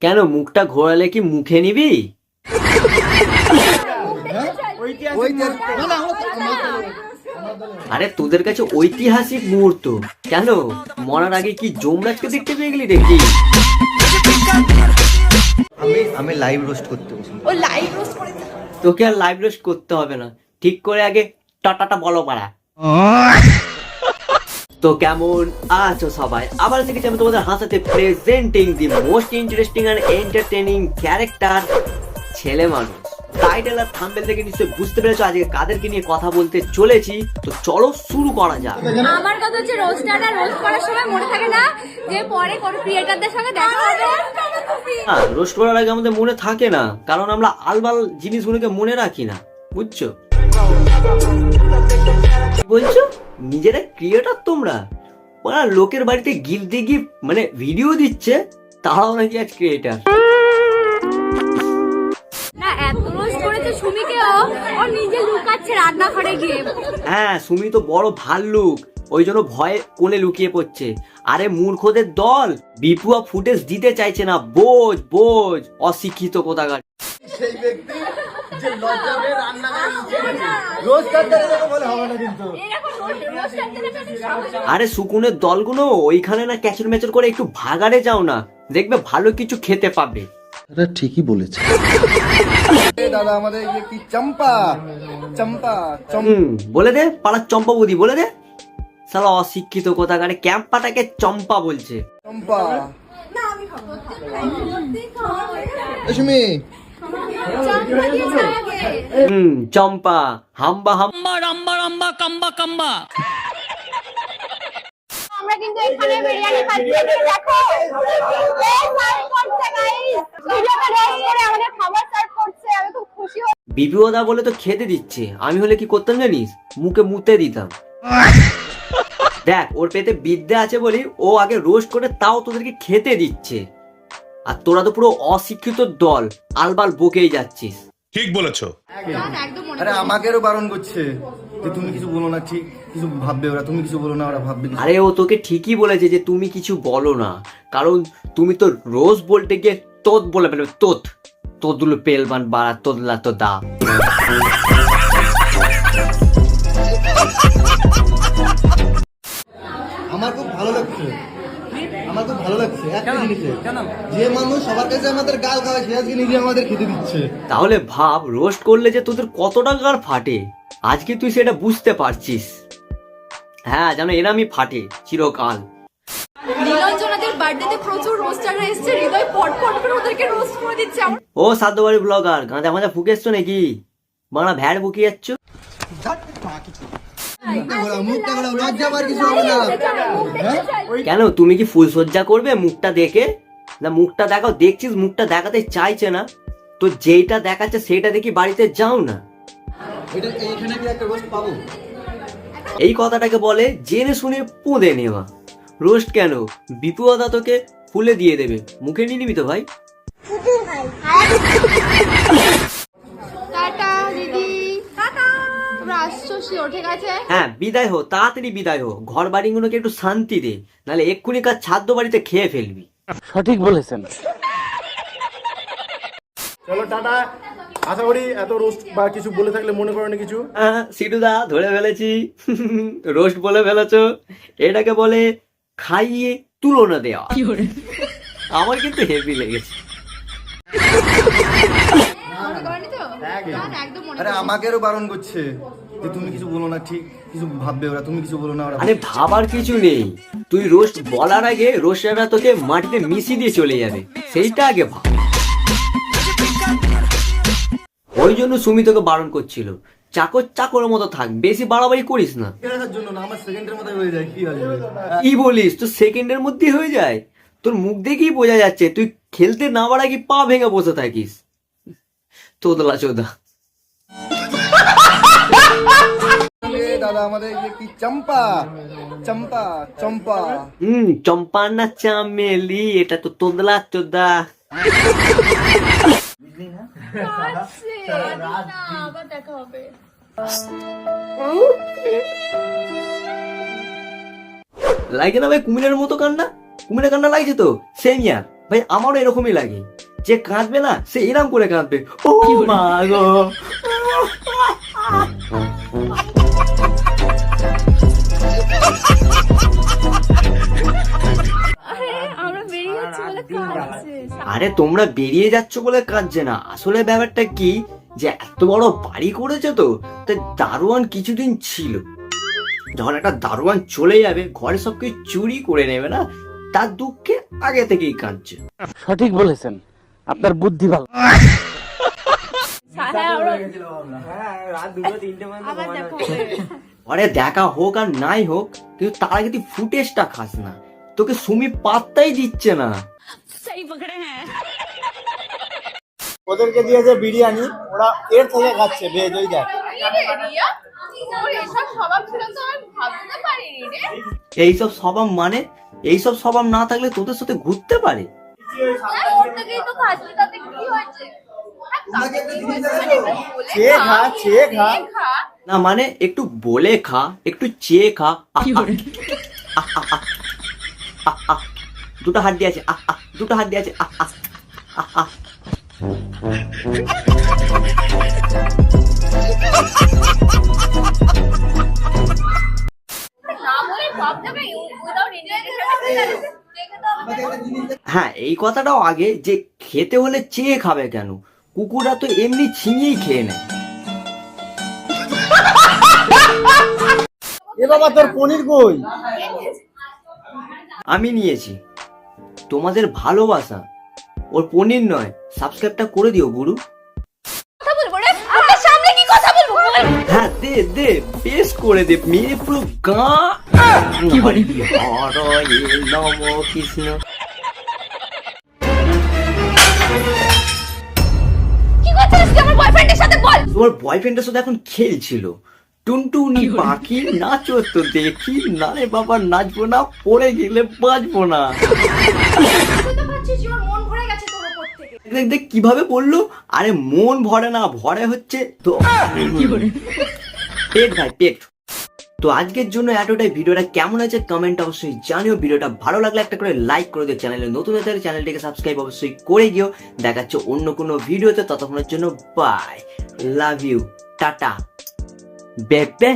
কেন মুখটা ঘোরালে কি মুখে নিবি? আরে তোদের কাছে ঐতিহাসিক মুহূর্ত কেন? মরার আগে কি যমরাজকে দেখতে পেয়ে গেলি দেখি? আমি লাইভ রোস্ট করতে বসি। ও লাইভ রোস্ট করে তোকে আর লাইভ রোস্ট করতে হবে না, ঠিক করে আগে টাটাটা বলো পারা। তো কেমন আছো সবাই? আবার শিখেছি আমি তোমাদের হাসাতে প্রেজেন্টিং দি মোস্ট ইন্টারেস্টিং আর এন্টারটেইনিং ক্যারেক্টার ছেলে মানুষ। টাইটেল আর থাম্বনেল থেকে নিশ্চয়ই বুঝতে পেরেছো আজকে কাদেরকে নিয়ে কথা বলতে চলেছি। তো চলো শুরু করা যাক। আমার কথা হচ্ছে রোস্টাররা রোস্ট করার সময় মনে থাকে না যে পরে কোন ক্রিয়েটরদের সঙ্গে দেখা হবে। হ্যাঁ, রোস্ট করার আগে আমাদের মনে থাকে না, কারণ আমরা আলবাল জিনিসগুলোকে মনে রাখি না, বুঝছো? বলছো নিজেরা ক্রিয়েটর তোমরা, ওরা লোকের বাড়িতে গিফট দিয়ে গিফট মানে ভিডিও দিচ্ছে, তারাও নাকি আজ ক্রিয়েটর। না এত রোস্ট করেছে সুমিকেও, ও নিজে লুকাচ্ছে রান্নাঘরে গিয়ে। হ্যাঁ, সুমি তো বড় ভাল্লুক, ওই জন্য ভয়ে কোণে লুকিয়ে পড়ছে। আরে মূর্খদের দল, বিপুয়া ফুটেজ দিতে চাইছে না। বোঝ বোঝ অশিক্ষিত কোথাকার। সেই ব্যক্তি যে লজ্জা পেয়ে রান্নাঘরে লুকিয়ে গেছে। রোস্ট করতে গেলে বলে হবে না কিন্তু। আরে সুকুনের দলগুলো ওইখানে না ক্যাচর ম্যাচর করে একটু ভাগাড়ে যাও না, দেখবে ভালো কিছু খেতে পাবে। এটা ঠিকই বলেছে। দাদা আমাদের এই কি চম্পা চম্পা বলে দে পাড়ার চম্পা বৌদি বলে দে। শালা অশিক্ষিত কোথাকারে ক্যাম্পাটাকে চম্পা বলছে। চম্পা সুমি চম্পা হাম্বা হাম্বা রাম্বা রাম্বা কাম্বা কাম্বা। আমরা কিন্তু এখানে বিরিয়ানি খাচ্ছি, দেখো সার্ভ করছে গাইস, ভিডিওটা রোস্ট করে আমাদের খাবার সার্ভ করছে। আমি খুব খুশি হই। বিপিওদা বলে তো খেতে দিচ্ছে, আমি হলে কি করতাম জানিস? মুখে মুতে দিতাম। দেখ ওর পেটে বিদ্যা আছে বলি ও আগে রোস্ট করে তাও তোদেরকে খেতে দিচ্ছে, আর তোরা তো পুরো অশিক্ষিত দল আলবাল বকেই যাচ্ছিস। ঠিক বলেছো। আরে আমাকেও বারণ করছে যে তুমি কিছু বলো না, ঠিক কিছু ভাববে ওরা, তুমি কিছু বলো না ওরা ভাববে কিছু। আরে ও তোকে ঠিকই বলেছে যে তুমি কিছু বলো না, কারণ তুমি তো রোজ বলতে গিয়ে তোত বলে ফেলবে। তোত তোদুল পেলবান বাড়া তোদলা তো দা। আমার খুব ভালো লাগছে, আমার খুব ভালো লাগছে একটা জিনিসে, যে মানুষ সবার কাছে আমাদের গাল খাওয়ায় সে আজকে নিজে আমাদের খেতে দিচ্ছে। তাহলে ভাব রোস্ট করলে যে তোদের কতটা গাল ফাটে, আজকে তুই সেটা বুঝতে পারছিস। হ্যাঁ জানো এরামই ফাটে চিরকাল। নীলাঞ্জনাদের বার্থডেতে প্রচুর রোস্টাররা এসেছে, হৃদয় পটপট করে ওদেরকে রোস্ট করে দিচ্ছে। ও সাধ্যবাড়ি ব্লগার গাঁজা মাজা ফুকে এসছো নাকি? বাংলা ভ্যাট বুকিয়ে যাচ্ছ। কেন তুমি কি ফুলসজ্জা করবে মুখটা দেখে? না মুখটা দেখাও, দেখছিস মুখটা দেখাতে চাইছে না তো, যেইটা দেখাচ্ছে সেটা দেখি বাড়িতে যাও না। এই কথাটাকে বলে জেনে শুনে পুঁদে নেওয়া। রোস্ট কেন? বিপুদা তোকে ফুলে দিয়ে দেবে, মুখে নিয়ে নিবি তো ভাই। টাটা দিদি, টাটা। তোমরা আসছো শিওর, ঠিক আছে? হ্যাঁ বিদায় হো, তাড়াতাড়ি বিদায় হো, ঘর বাড়িগুলোকে একটু শান্তি দে, নাহলে এক্ষুনি কাজ ছাদ্য বাড়িতে খেয়ে ফেলবি। সঠিক বলেছেন। চলো টাটা। আশা করি এত রোস্ট বা কিছু বলে থাকলে মনে করো না কিছু। হ্যাঁ সিটুদা ধরে ফেলেছি, রোস্ট বলে ফেলেছো। এটাকে বলে খাইয়ে তুলনা দেওয়া। আমার কিন্তু হেভি লেগেছে। মনে করনি তো? না, একদম মনে আরে আমাকেও বারণ করছে যে তুমি কিছু বলো না, ঠিক কিছু ভাববে ওরা, তুমি কিছু বলো না ওরা। আরে ভাবার কিছু নেই, তুই রোস্ট বলার আগে রোস্টাররা তোকে মাটিতে মিশিয়ে দিয়ে চলে যাবে, সেইটা আগে ভাব। ওই জন্য সুমি তোকে বারণ করছিল, চাকর চাকরের মতো থাক, বেশি বাড়াবাড়ি করিস না। দেখার জন্য না, আমার সেকেন্ডের মধ্যে হয়ে যায়, কি আসবে? কি বলিস? তোর সেকেন্ডের মধ্যে হয়ে যায়? তোর মুখ দেখেই বোঝা যাচ্ছে তুই খেলতে নামার আগে পা ভেঙে বসে থাকিস। তোদলা চোদা। দাদা আমাদের এই কি চম্পা চম্পা চম্পা চম্পা না চামেলি, এটা তো তোদলা চোদা। আবার দেখা হবে। লাগে না ভাই কুমিরের মতো কান্না? কুমিরের কান্না লাগছে তো সেম ইয়ার ভাই, আমারও এরকমই লাগে। যে কাঁদবে না সে এরম করে কাঁদবে, ও মা গো। আমরা বেরিয়ে যাচ্ছি বলে কাঁদছে। আরে তোমরা বেরিয়ে যাচ্ছ বলে কাঁদছে না, আসলে ব্যাপারটা কি যে এত বড় বাড়ি করেছে তো, তাই দারোয়ান কিছুদিন ছিল। যখন একটা দারোয়ান চলে যাবে, ঘরে সব কিছু চুরি করে নেবে না, তার দুঃখে আগে থেকেই কাঁদছে। সঠিক বলেছেন, আপনার বুদ্ধি ভালো। হ্যাঁ, আবার দেখো আরে দেখা হোক আর নাই হোক, কিন্তু তার আগে তুই ফুটেজটা খাস না, তোকে সুমি পাত্তাই দিচ্ছে না। सही पकड़े हैं। ওদেরকে দিয়েছে বিরিয়ানি, ওরা এর থেকে খাচ্ছে ভেজ, ওই দেখ। এইসব স্বভাব মানে, এইসব স্বভাব না থাকলে তোদের সাথে ঘুরতে পারে? চেয়ে খা, চেয়ে খা। না মানে একটু বলে খা, একটু চেয়ে খা। দুটো হাড্ডি আছে, দুটো হাড্ডি আছে। হ্যাঁ, এই কথাটাও আগে যে খেতে হলে চেয়ে খাবে কেন, কুকুররা তো এমনি ছিঁড়েই খেয়ে নেয়। এ বাবা, তোর পনির কই? আমি নিয়েছি, তোমাদের ভালোবাসা, ওর পনির নয়। সাবস্ক্রাইবটা করে দিও গুরু। কথা বলবো রে, আপনার সামনে কি কথা বলবো বল। হ্যাঁ দে দে, বেশ করে দে, মেরে পুরো গা। কি বলি নম কৃষ্ণ। কি করছিস তুই আমার বয়ফ্রেন্ডের সাথে বল। তোমার বয়ফ্রেন্ডের সাথে এখন খেলছিল। টুনটুনি পাখি নাচো তো দেখি, না রে বাবা নাচবো না, পড়ে গেলে বাঁচবো না। বুঝতে পারছিস ওর মন ভরে গেছে তোর উপর থেকে। দেখ দেখ কিভাবে বললো, আরে মন ভরে না, ভরে হচ্ছে তো পেট ভাই, পেট। তো আজকের জন্য এতটাই। ভিডিওটা কেমন আছে কমেন্ট অবশ্যই জানিও। ভিডিওটা ভালো লাগলে একটা করে লাইক করে দিও। চ্যানেলে নতুন হতে হলে চ্যানেলটিকে সাবস্ক্রাইব অবশ্যই করে দিও। দেখাচ্ছে অন্য কোনো ভিডিওতে, ততক্ষণের জন্য বাই, লাভ ইউ, টাটা বেবে।